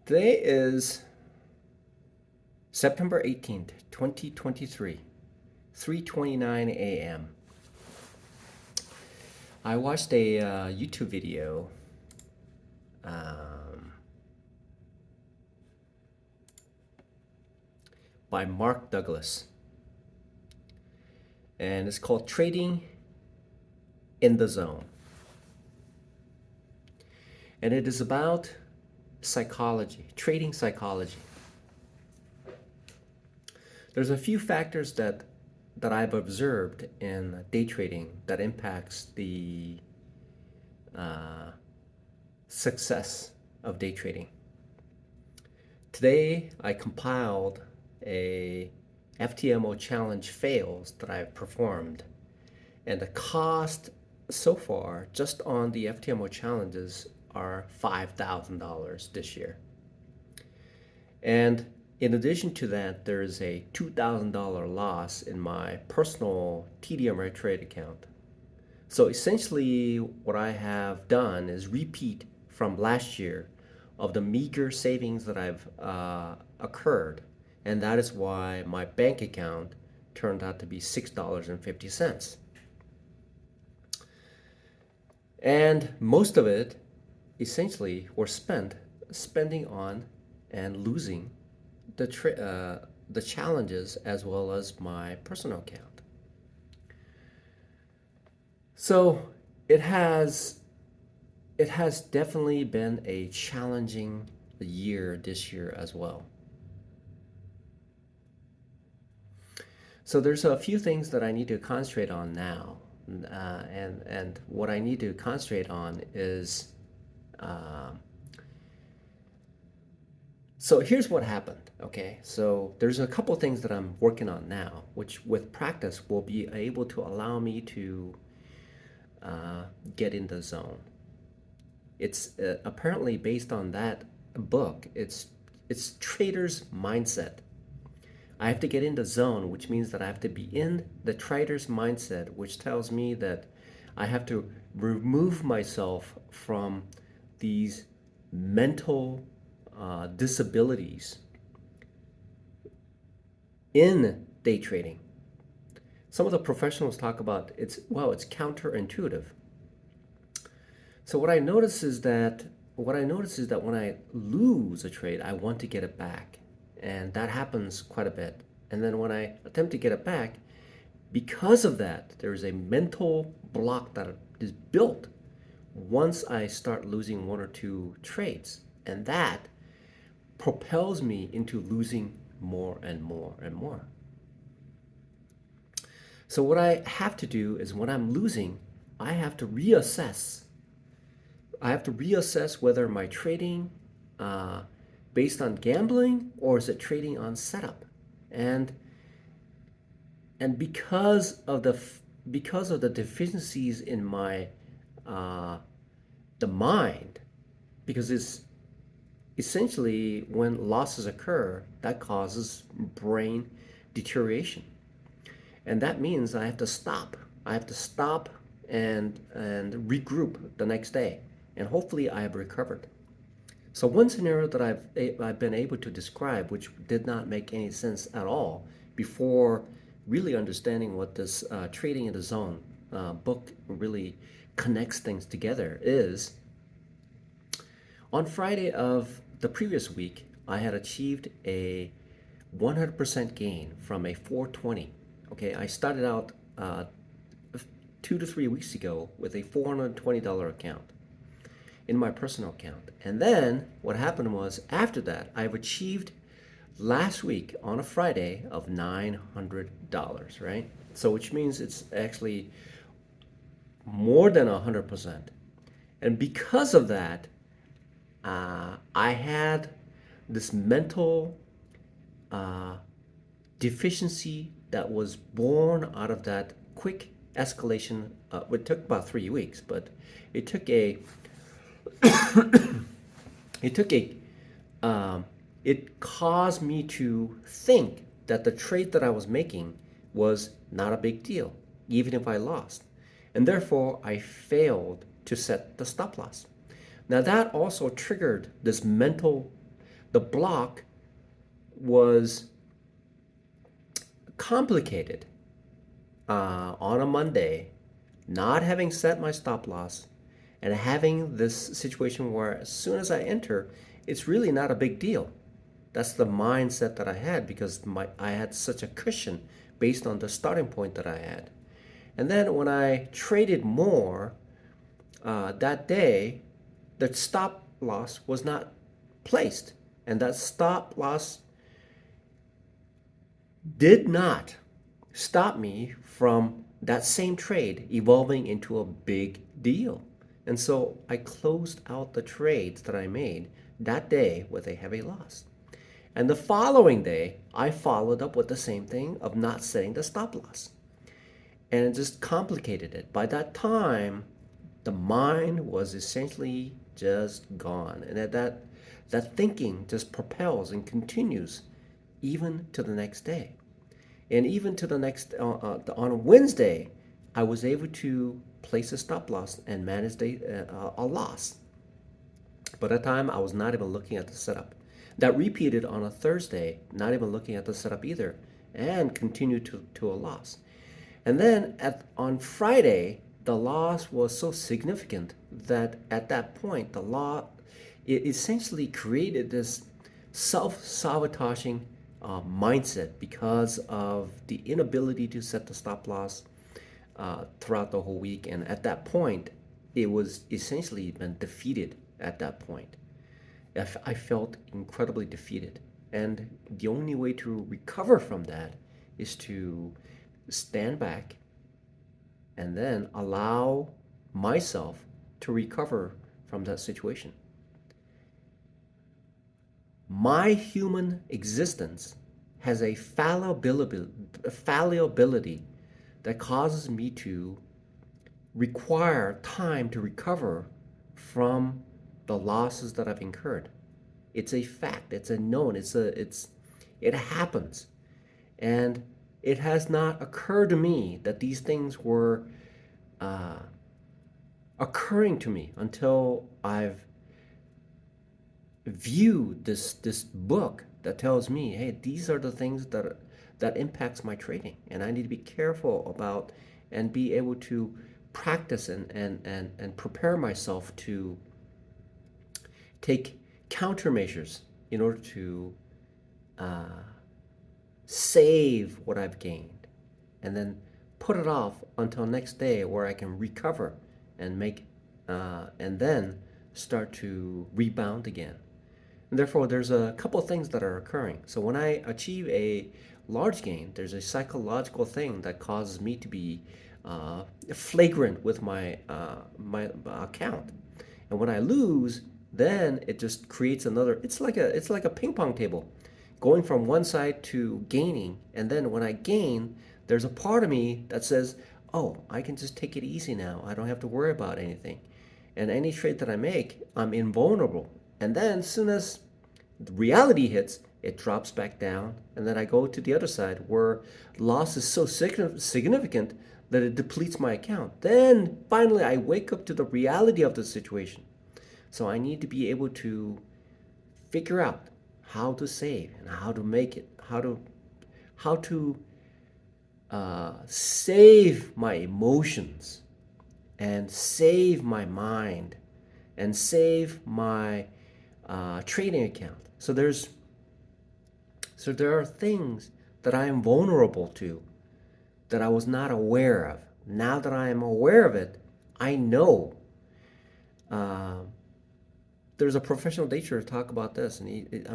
Today is September 18th, 2023, 3:29 a.m. I watched a YouTube video um, by Mark Douglas, and it's called Trading in the Zone. And it is about psychology, trading psychology. There's a few factors that I've observed in day trading that impacts the uh, success of day trading. Today, I compiled a FTMO challenge fails that I've performed, and the cost so far just on the FTMO challenges are $5,000 this year. And in addition to that, there is a $2,000 loss in my personal TD Ameritrade account. So essentially, what I have done is repeat from last year of the meager savings that I've occurred, and that is why my bank account turned out to be $6.50. And most of it essentially were spending on and losing the challenges as well as my personal account. So it has it has definitely been a challenging year this year as well. So there's a few things that I need to concentrate on now, and what I need to concentrate on is uh, so here's what happened. Okay, so there's a couple things that I'm working on now, which with practice will be able to allow me to get in the zone. It's apparently based on that book. It's trader's mindset. I have to get in the zone, which means that I have to be in the trader's mindset, which tells me that I have to remove myself from these mental disabilities in day trading. Some of the professionals talk about it's counterintuitive. So what I notice is that when I lose a trade, I want to get it back. And that happens quite a bit. And then when I attempt to get it back, because of that, there's a mental block that is built once I start losing one or two trades. And that propels me into losing more and more and more. So what I have to do is when I'm losing, I have to reassess. I have to reassess whether my trading uh, based on gambling or is it trading on setup, and because of the deficiencies in my uh, the mind, because it's essentially when losses occur that causes brain deterioration, and that means I have to stop. I have to stop and regroup the next day, and hopefully I have recovered. So one scenario that I've been able to describe, which did not make any sense at all before really understanding what this Trading in the Zone book really connects things together, is on Friday of the previous week, I had achieved a 100% gain from a 420. Okay, I started out 2 to 3 weeks ago with a $420 account in my personal account. And then what happened was after that, I've achieved last week on a Friday of $900, right? So which means it's actually more than 100%. And because of that, I had this mental uh, deficiency that was born out of that quick escalation. It took about 3 weeks, but it took a it took a it caused me to think that the trade that I was making was not a big deal, even if I lost. And therefore, I failed to set the stop loss. Now, that also triggered this mental the block was complicated on a Monday, not having set my stop loss and having this situation where as soon as I enter, it's really not a big deal. That's the mindset that I had because I had such a cushion based on the starting point that I had. And then when I traded more that day, the stop loss was not placed. And that stop loss did not stop me from that same trade evolving into a big deal. And so I closed out the trades that I made that day with a heavy loss. And the following day, I followed up with the same thing of not setting the stop loss. And it just complicated it. By that time, the mind was essentially just gone. And that thinking just propels and continues even to the next day. And even to the next, on Wednesday, I was able to place a stop loss and manage a loss. By that time, I was not even looking at the setup. That repeated on a Thursday, not even looking at the setup either, and continued to a loss. And then on Friday, the loss was so significant that at that point, it essentially created this self-sabotaging mindset because of the inability to set the stop loss throughout the whole week. And at that point, it was essentially been defeated at that point. I felt incredibly defeated. And the only way to recover from that is to stand back and then allow myself to recover from that situation. My human existence has a fallibility that causes me to require time to recover from the losses that I've incurred. It's a fact. It's a known. It happens, and it has not occurred to me that these things were occurring to me until I've viewed this book that tells me, hey, these are the things that impacts my trading, and I need to be careful about and be able to practice and prepare myself to take countermeasures in order to save what I've gained and then put it off until next day where I can recover and and then start to rebound again. And therefore, there's a couple things that are occurring. So when I achieve a large gain, there's a psychological thing that causes me to be flagrant with my account. And when I lose, then it just creates another. It's like a ping pong table, going from one side to gaining. And then when I gain, there's a part of me that says, "Oh, I can just take it easy now. I don't have to worry about anything." And any trade that I make, I'm invulnerable. And then as soon as reality hits, it drops back down. And then I go to the other side where loss is so significant that it depletes my account. Then finally, I wake up to the reality of the situation. So I need to be able to figure out how to save and how to make it, how to save my emotions and save my mind and save my trading account. So there are things that I am vulnerable to that I was not aware of. Now that I am aware of it, I know. There's a professional day trader talk about this, and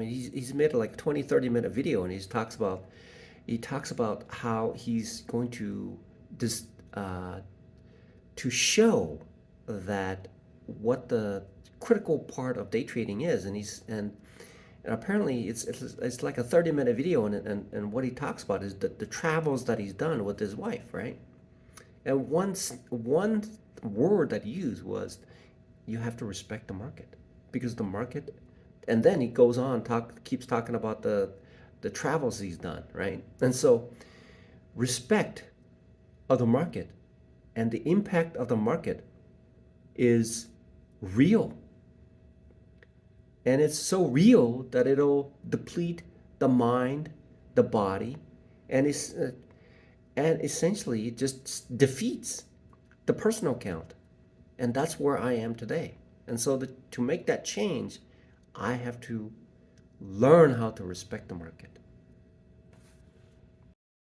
he's made like a 20-30 minute video, and he talks about how he's going to to show that what the critical part of day trading is, and apparently it's like a 30-minute video, and what he talks about is the travels that he's done with his wife, right? And one word that he used was, you have to respect the market, because the market, and then he goes on keeps talking about the travels he's done, right? And so respect of the market and the impact of the market is real. And it's so real that it'll deplete the mind, the body, and and essentially it just defeats the personal count. And that's where I am today. And so to make that change, I have to learn how to respect the market.